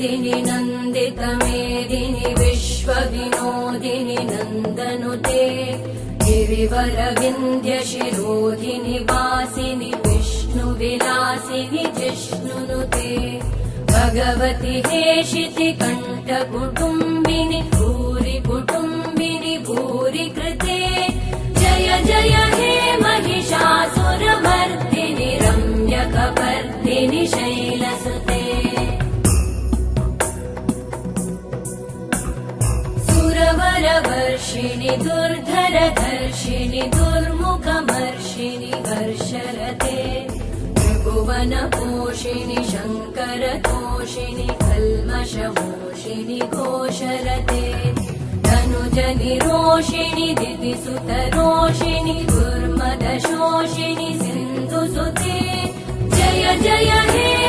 मेदिनि नन्दितमेदिनि विश्वविनोदिनि नन्दनुते गिरिवरविन्द्यशिरोधिनि वासिनि विष्णुविलासिनि जिष्णुनुते भगवति हेशिति कण्ठकुटुम्बिनि भूरि कुटुम्बिनि भूरि कृते जय जय हे महिषासुरमर्दिनि रम्यकपर्दिनि शैलसुते सुरवरवर्षिणि दुर्धरधर्षिणि दुर्मुखमर्षिणि हर्षरते त्रिभुवनपोषिणि शङ्करतोषिणि कल्मषमोषिणि घोषरते धनुजनिरोषिणि दितिसुतरोषिणि दुर्मदशोषिणि सिन्धुसुते जय जय हे